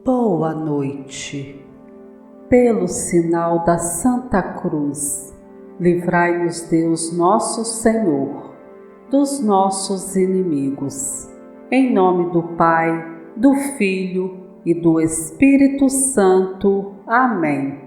Boa noite. Pelo sinal da Santa Cruz, livrai-nos Deus nosso Senhor dos nossos inimigos. Em nome do Pai, do Filho e do Espírito Santo. Amém.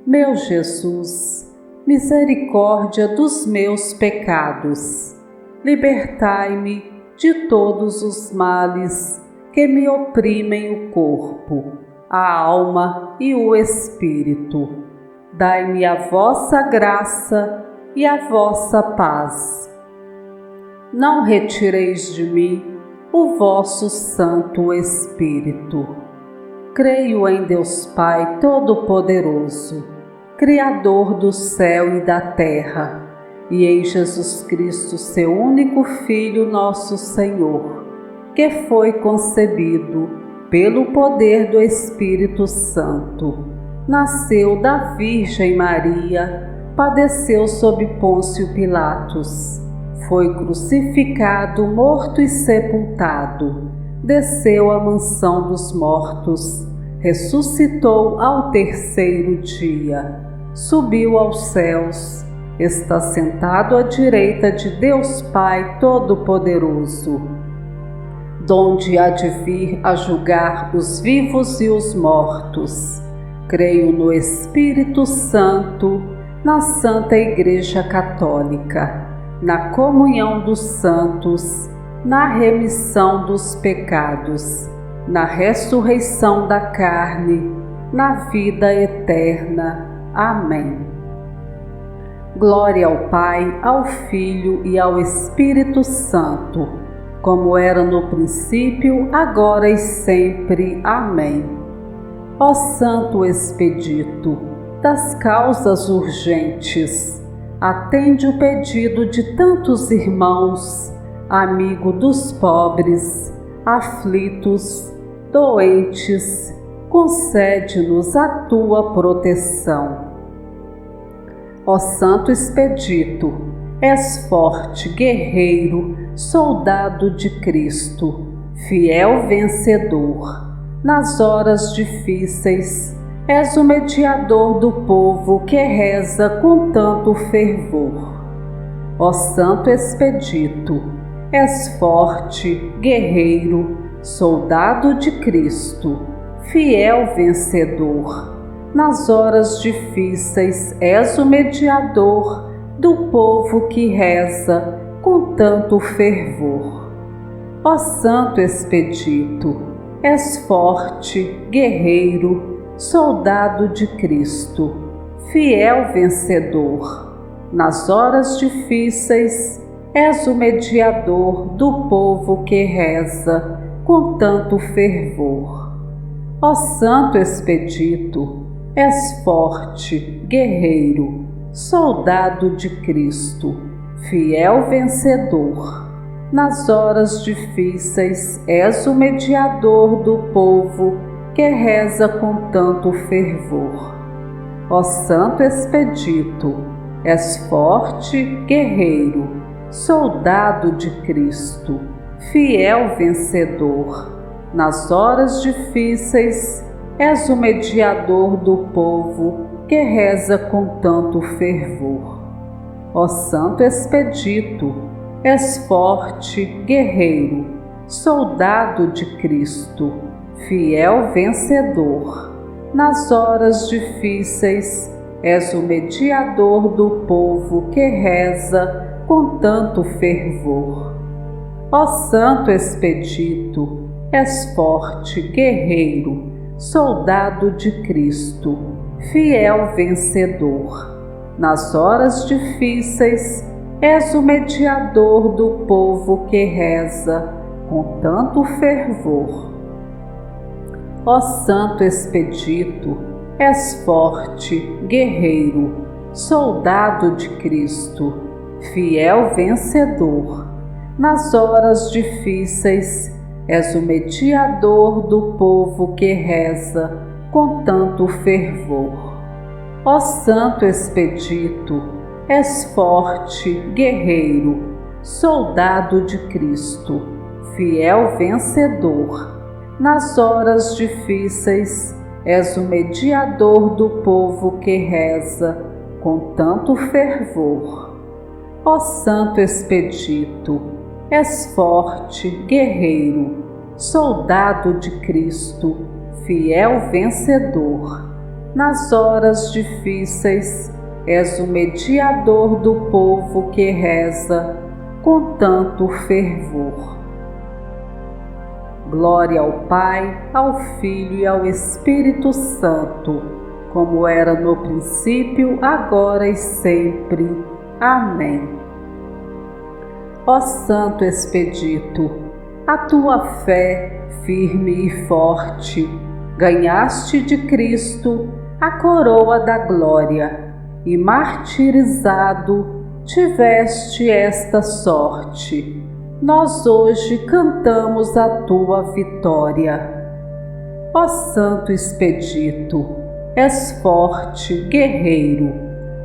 Meu Jesus, misericórdia dos meus pecados, libertai-me de todos os males que me oprimem o corpo, a alma e o espírito. Dai-me a vossa graça e a vossa paz. Não retireis de mim o vosso Santo Espírito. Creio em Deus Pai Todo-Poderoso, Criador do céu e da terra, e em Jesus Cristo, seu único Filho, nosso Senhor, que foi concebido pelo poder do Espírito Santo, nasceu da Virgem Maria, padeceu sob Pôncio Pilatos, foi crucificado, morto e sepultado, desceu à mansão dos mortos, ressuscitou ao terceiro dia, subiu aos céus, está sentado à direita de Deus Pai Todo-Poderoso, donde há de vir a julgar os vivos e os mortos. Creio no Espírito Santo, na Santa Igreja Católica, na comunhão dos santos, na remissão dos pecados, na ressurreição da carne, na vida eterna. Amém. Glória ao Pai, ao Filho e ao Espírito Santo, como era no princípio, agora e sempre. Amém. Ó Santo Expedito das causas urgentes, atende o pedido de tantos irmãos, amigo dos pobres, aflitos, doentes, concede-nos a tua proteção. Ó Santo Expedito, és forte, guerreiro, soldado de Cristo, fiel vencedor. Nas horas difíceis, és o mediador do povo que reza com tanto fervor. Ó Santo Expedito, és forte, guerreiro, soldado de Cristo, fiel vencedor. Nas horas difíceis, és o mediador do povo que reza com tanto fervor. Ó Santo Expedito, és forte, guerreiro, soldado de Cristo, fiel vencedor. Nas horas difíceis, és o mediador do povo que reza com tanto fervor. Ó Santo Expedito, és forte, guerreiro, soldado de Cristo, fiel vencedor. Nas horas difíceis, és o mediador do povo que reza com tanto fervor. Ó Santo Expedito, és forte, guerreiro, soldado de Cristo, fiel vencedor. Nas horas difíceis, és o mediador do povo que reza com tanto fervor. Ó Santo Expedito, és forte, guerreiro, soldado de Cristo, fiel vencedor. Nas horas difíceis, és o mediador do povo que reza com tanto fervor. Ó Santo Expedito, és forte, guerreiro, soldado de Cristo, fiel vencedor. Nas horas difíceis, és o mediador do povo que reza com tanto fervor. Ó Santo Expedito, és forte, guerreiro, soldado de Cristo, fiel vencedor. Nas horas difíceis, és o mediador do povo que reza com tanto fervor. Ó Santo Expedito, és forte, guerreiro, soldado de Cristo, fiel vencedor. nas horas difíceis, és o mediador do povo que reza com tanto fervor. Ó Santo Expedito, és forte, guerreiro, soldado de Cristo, fiel vencedor. Nas horas difíceis, és o mediador do povo que reza com tanto fervor. Glória ao Pai, ao Filho e ao Espírito Santo, como era no princípio, agora e sempre. Amém. Ó Santo Expedito, a tua fé, firme e forte, ganhaste de Cristo a coroa da glória, e martirizado tiveste esta sorte. Nós hoje cantamos a tua vitória. Ó Santo Expedito, és forte, guerreiro,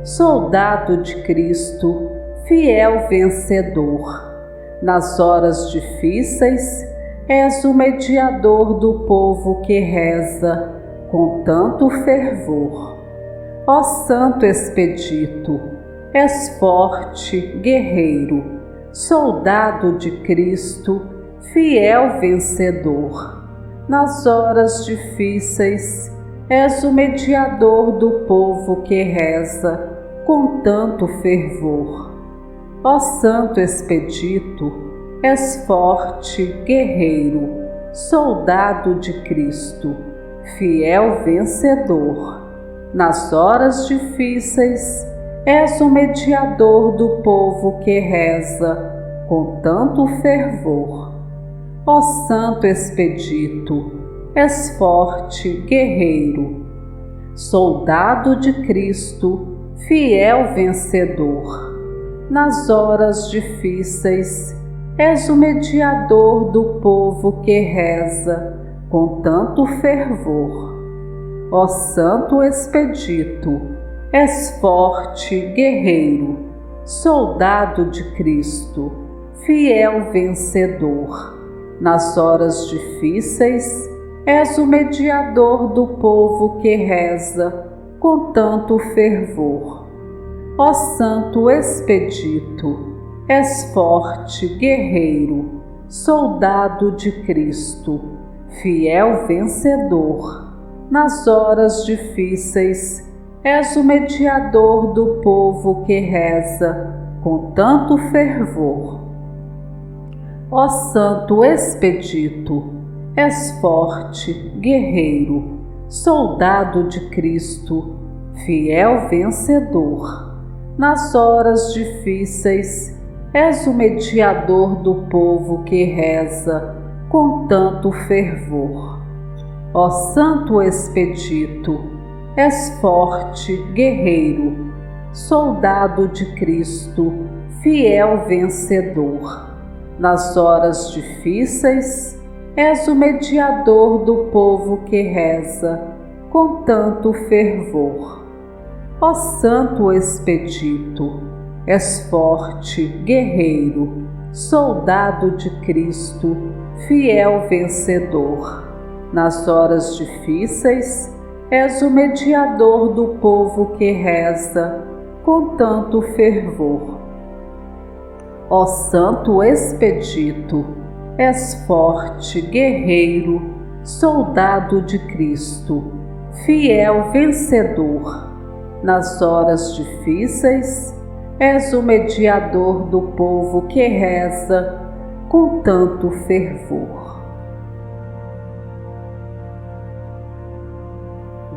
soldado de Cristo, fiel vencedor. Nas horas difíceis, és o mediador do povo que reza com tanto fervor. Ó Santo Expedito, és forte, guerreiro, soldado de Cristo, fiel vencedor. Nas horas difíceis, és o mediador do povo que reza com tanto fervor. Ó Santo Expedito, és forte, guerreiro, soldado de Cristo, fiel vencedor. Nas horas difíceis, és o mediador do povo que reza com tanto fervor. Ó Santo Expedito, és forte, guerreiro, soldado de Cristo, fiel vencedor. Nas horas difíceis, és o mediador do povo que reza com tanto fervor. Ó Santo Expedito, és forte, guerreiro, soldado de Cristo, fiel vencedor. Nas horas difíceis, és o mediador do povo que reza com tanto fervor. Ó Santo Expedito, és forte, guerreiro, soldado de Cristo, fiel vencedor. Nas horas difíceis, és o mediador do povo que reza com tanto fervor. Ó Santo Expedito, és forte, guerreiro, soldado de Cristo, fiel vencedor. Nas horas difíceis, és o mediador do povo que reza com tanto fervor. Ó Santo Expedito, és forte, guerreiro, soldado de Cristo, fiel vencedor. Nas horas difíceis, és o mediador do povo que reza com tanto fervor. Ó Santo Expedito, és forte, guerreiro, soldado de Cristo, fiel vencedor. Nas horas difíceis, és o mediador do povo que reza com tanto fervor. Ó Santo Expedito, és forte, guerreiro, soldado de Cristo, fiel vencedor. Nas horas difíceis, és o mediador do povo que reza com tanto fervor.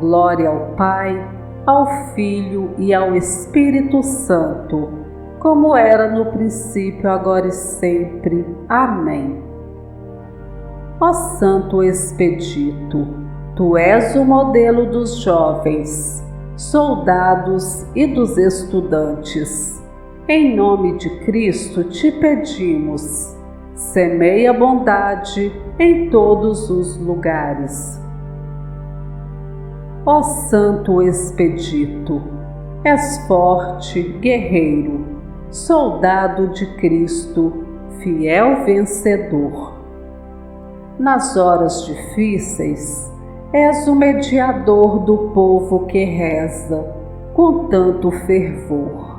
Glória ao Pai, ao Filho e ao Espírito Santo, como era no princípio, agora e sempre. Amém. Ó Santo Expedito, tu és o modelo dos jovens, soldados e dos estudantes. Em nome de Cristo te pedimos, semeia bondade em todos os lugares. Ó Santo Expedito, és forte, guerreiro, soldado de Cristo, fiel vencedor. nas horas difíceis, és o mediador do povo que reza com tanto fervor.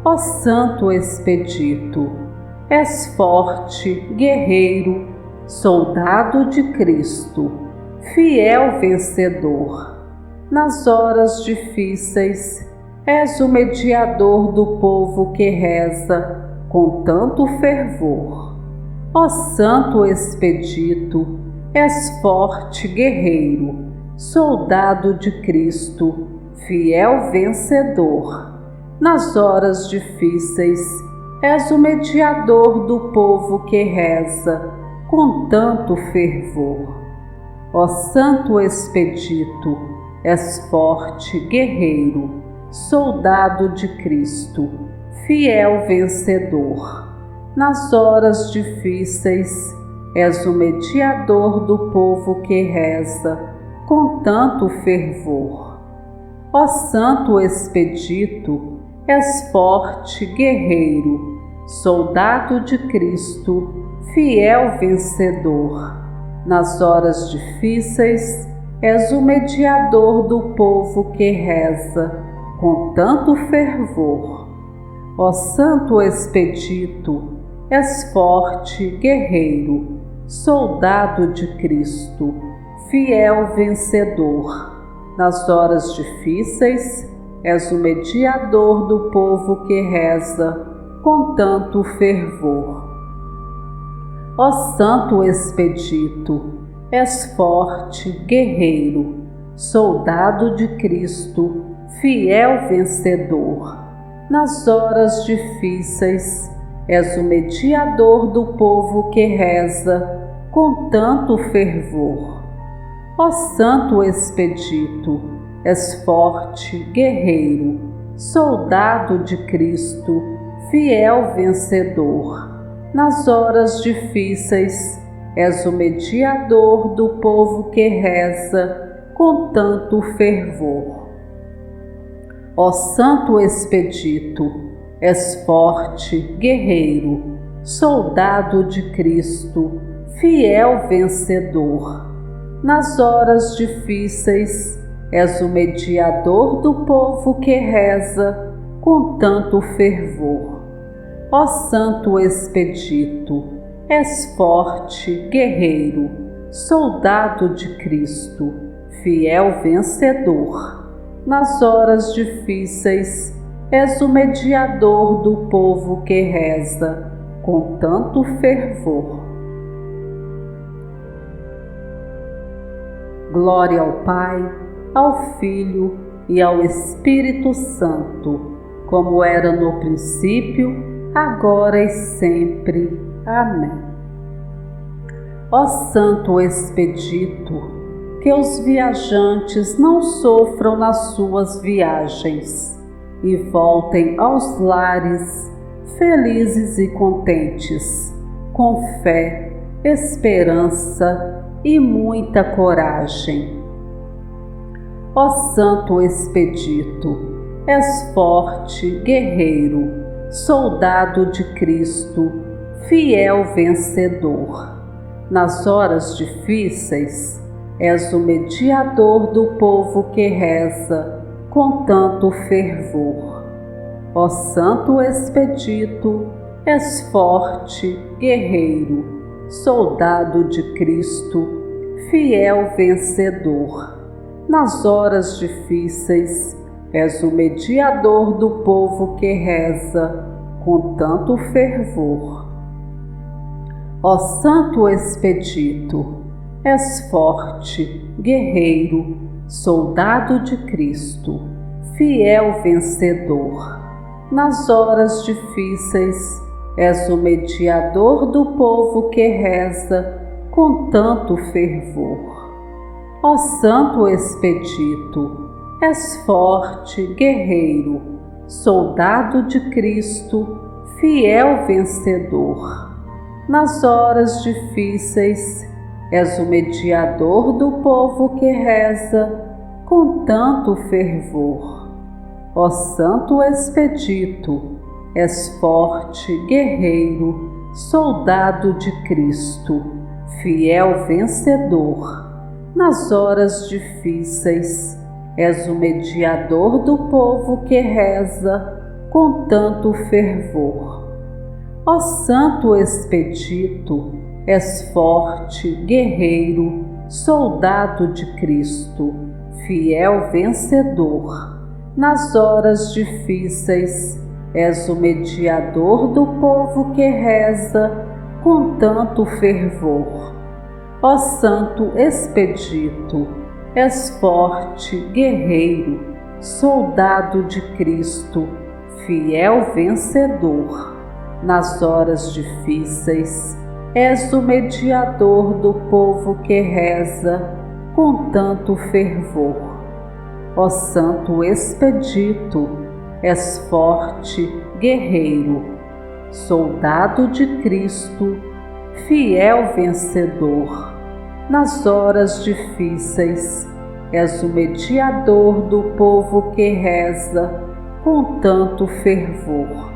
Ó Santo Expedito, és forte, guerreiro, soldado de Cristo, fiel vencedor. Nas horas difíceis, és o mediador do povo que reza com tanto fervor. Ó Santo Expedito, és forte, guerreiro, soldado de Cristo, fiel vencedor. Nas horas difíceis, és o mediador do povo que reza com tanto fervor. Ó Santo Expedito, és forte, guerreiro, soldado de Cristo, fiel vencedor. Nas horas difíceis, és o mediador do povo que reza com tanto fervor. Ó Santo Expedito, és forte, guerreiro, soldado de Cristo, fiel vencedor. Nas horas difíceis, és o mediador do povo que reza com tanto fervor. Ó Santo Expedito, és forte, guerreiro, soldado de Cristo, fiel vencedor. Nas horas difíceis, és o mediador do povo que reza com tanto fervor. Ó Santo Expedito, és forte, guerreiro, soldado de Cristo, fiel vencedor. Nas horas difíceis, és o mediador do povo que reza com tanto fervor. Ó Santo Expedito, és forte, guerreiro, soldado de Cristo, fiel vencedor. Nas horas difíceis, és o mediador do povo que reza com tanto fervor. Ó Santo Expedito, és forte, guerreiro, soldado de Cristo, fiel vencedor. Nas horas difíceis, és o mediador do povo que reza com tanto fervor. Ó Santo Expedito, és forte, guerreiro, soldado de Cristo, fiel vencedor. Nas horas difíceis, és o mediador do povo que reza com tanto fervor. Glória ao Pai, ao Filho e ao Espírito Santo, como era no princípio, agora e sempre. Amém. Ó Santo Expedito, que os viajantes não sofram nas suas viagens e voltem aos lares felizes e contentes, com fé, esperança e muita coragem. Ó Santo Expedito, és forte, guerreiro, soldado de Cristo, fiel vencedor. Nas horas difíceis, és o mediador do povo que reza com tanto fervor. Ó Santo Expedito, és forte, guerreiro, soldado de Cristo, fiel vencedor. Nas horas difíceis, és o mediador do povo que reza com tanto fervor. Ó Santo Expedito, és forte, guerreiro, soldado de Cristo, fiel vencedor. Nas horas difíceis, és o mediador do povo que reza com tanto fervor. Ó Santo Expedito, és forte, guerreiro, soldado de Cristo, fiel vencedor. Nas horas difíceis, és o mediador do povo que reza com tanto fervor. Ó Santo Expedito, és forte, guerreiro, soldado de Cristo, fiel vencedor. Nas horas difíceis, és o mediador do povo que reza com tanto fervor. Ó Santo Expedito, és forte, guerreiro, soldado de Cristo, fiel vencedor. Nas horas difíceis, és o mediador do povo que reza com tanto fervor. Ó Santo Expedito, és forte, guerreiro, soldado de Cristo, fiel vencedor. Nas horas difíceis, és o mediador do povo que reza com tanto fervor. Ó Santo Expedito, és forte, guerreiro, soldado de Cristo, fiel vencedor. Nas horas difíceis, és o mediador do povo que reza com tanto fervor.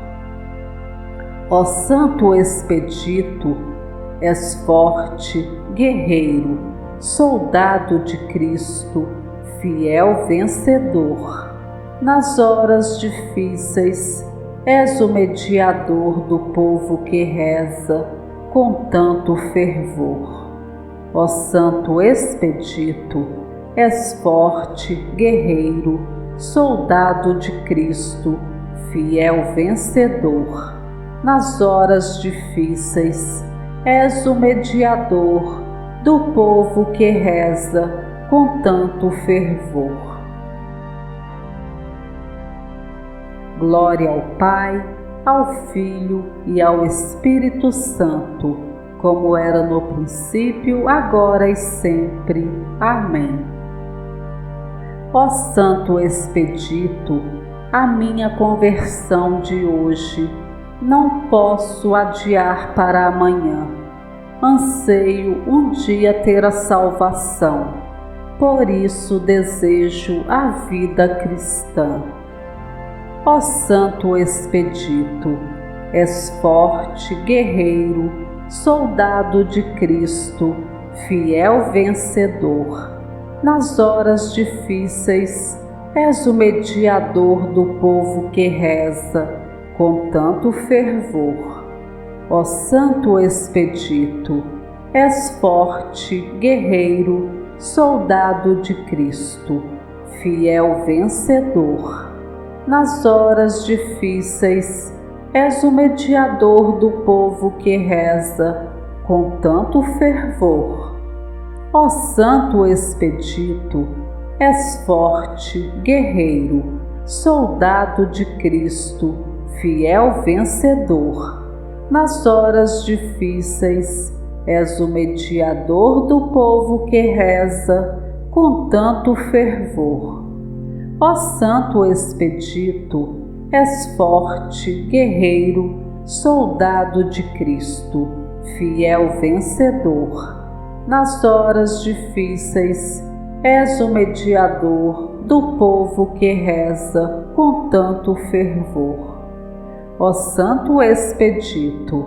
Ó Santo Expedito, és forte, guerreiro, soldado de Cristo, fiel vencedor. Nas horas difíceis, és o mediador do povo que reza com tanto fervor. Ó Santo Expedito, és forte, guerreiro, soldado de Cristo, fiel vencedor. Nas horas difíceis, és o mediador do povo que reza com tanto fervor. Glória ao Pai, ao Filho e ao Espírito Santo, como era no princípio, agora e sempre. Amém. Ó Santo Expedito, a minha conversão de hoje não posso adiar para amanhã. Anseio um dia ter a salvação, por isso desejo a vida cristã. Ó Santo Expedito, és forte, guerreiro, soldado de Cristo, fiel vencedor. Nas horas difíceis, és o mediador do povo que reza com tanto fervor. Ó Santo Expedito, és forte, guerreiro, soldado de Cristo, fiel vencedor. Nas horas difíceis, és o mediador do povo que reza com tanto fervor. Ó Santo Expedito, és forte, guerreiro, soldado de Cristo, fiel vencedor. Nas horas difíceis, és o mediador do povo que reza com tanto fervor. Ó Santo Expedito, és forte, guerreiro, soldado de Cristo, fiel vencedor. Nas horas difíceis, és o mediador do povo que reza com tanto fervor. Ó Santo Expedito,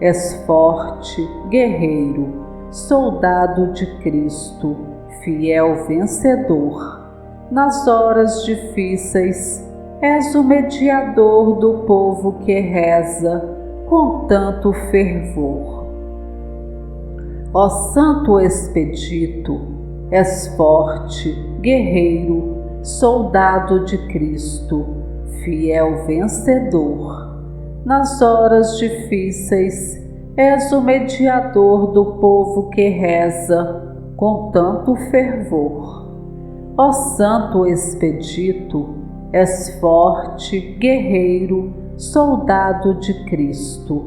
és forte, guerreiro, soldado de Cristo, fiel vencedor. Nas horas difíceis, és o mediador do povo que reza com tanto fervor. Ó Santo Expedito, és forte, guerreiro, soldado de Cristo, fiel vencedor. Nas horas difíceis, és o mediador do povo que reza com tanto fervor. Ó Santo Expedito, és forte, guerreiro, soldado de Cristo,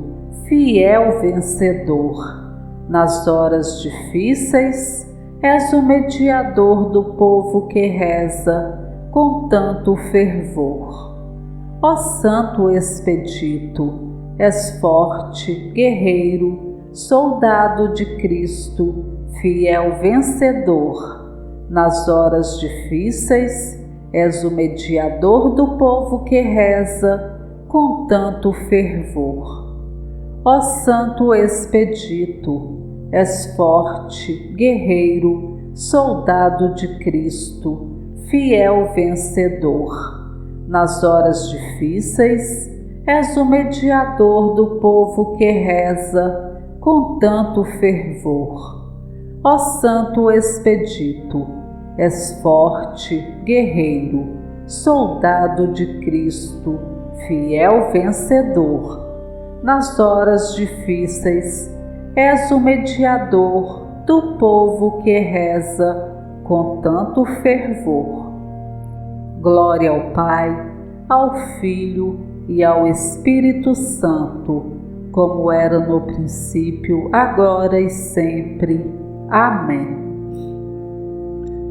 fiel vencedor. Nas horas difíceis, és o mediador do povo que reza com tanto fervor. Ó Santo Expedito, és forte, guerreiro, soldado de Cristo, fiel vencedor. Nas horas difíceis, és o mediador do povo que reza com tanto fervor. Ó Santo Expedito, És forte, guerreiro, soldado de Cristo, fiel vencedor. Nas horas difíceis, és o mediador do povo que reza com tanto fervor. Ó Santo Expedito, és forte, guerreiro, soldado de Cristo, fiel vencedor. Nas horas difíceis, és o mediador do povo que reza com tanto fervor. Glória ao Pai, ao Filho e ao Espírito Santo, como era no princípio, agora e sempre. Amém.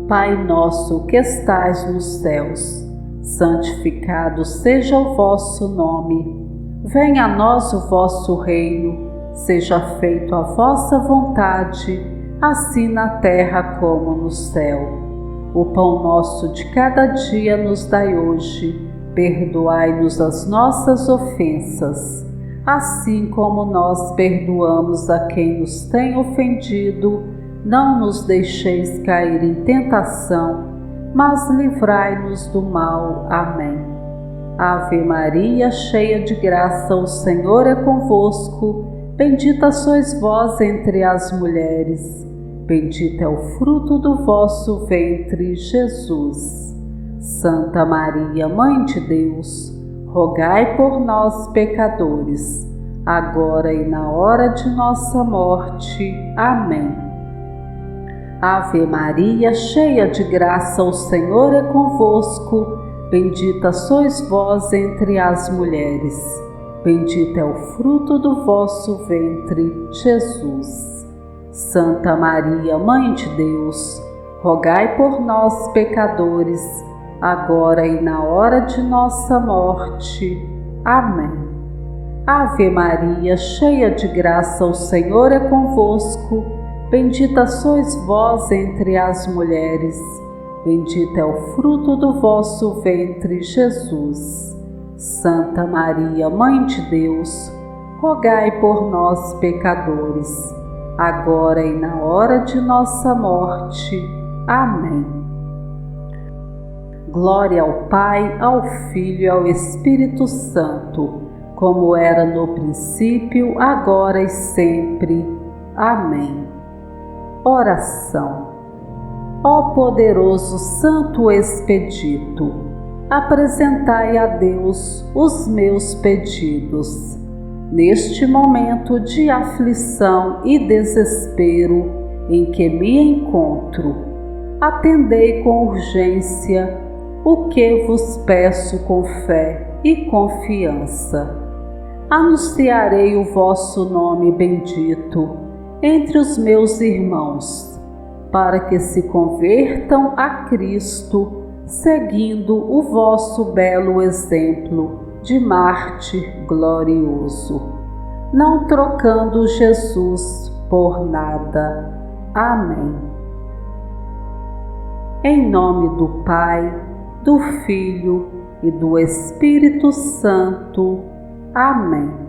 Pai nosso que estais nos céus, santificado seja o vosso nome. Venha a nós o vosso reino, seja feita a vossa vontade, assim na terra como no céu. O pão nosso de cada dia nos dai hoje. Perdoai-nos as nossas ofensas, assim como nós perdoamos a quem nos tem ofendido. Não nos deixeis cair em tentação, mas livrai-nos do mal. Amém. Ave Maria, cheia de graça, o Senhor é convosco. Bendita sois vós entre as mulheres. Bendito é o fruto do vosso ventre, Jesus. Santa Maria, Mãe de Deus, rogai por nós, pecadores, agora e na hora de nossa morte. Amém. Ave Maria, cheia de graça, o Senhor é convosco. Bendita sois vós entre as mulheres. Bendito é o fruto do vosso ventre, Jesus. Santa Maria, Mãe de Deus, rogai por nós, pecadores, agora e na hora de nossa morte. Amém. Ave Maria, cheia de graça, o Senhor é convosco. Bendita sois vós entre as mulheres. Bendito é o fruto do vosso ventre, Jesus. Santa Maria, Mãe de Deus, rogai por nós, pecadores, agora e na hora de nossa morte. Amém. Glória ao Pai, ao Filho e ao Espírito Santo, como era no princípio, agora e sempre. Amém. Oração. Ó poderoso Santo Expedito, apresentai a Deus os meus pedidos. Neste momento de aflição e desespero em que me encontro, atendei com urgência o que vos peço com fé e confiança. Anunciarei o vosso nome bendito entre os meus irmãos, para que se convertam a Cristo, seguindo o vosso belo exemplo de mártir glorioso, não trocando Jesus por nada. Amém. Em nome do Pai, do Filho e do Espírito Santo. Amém.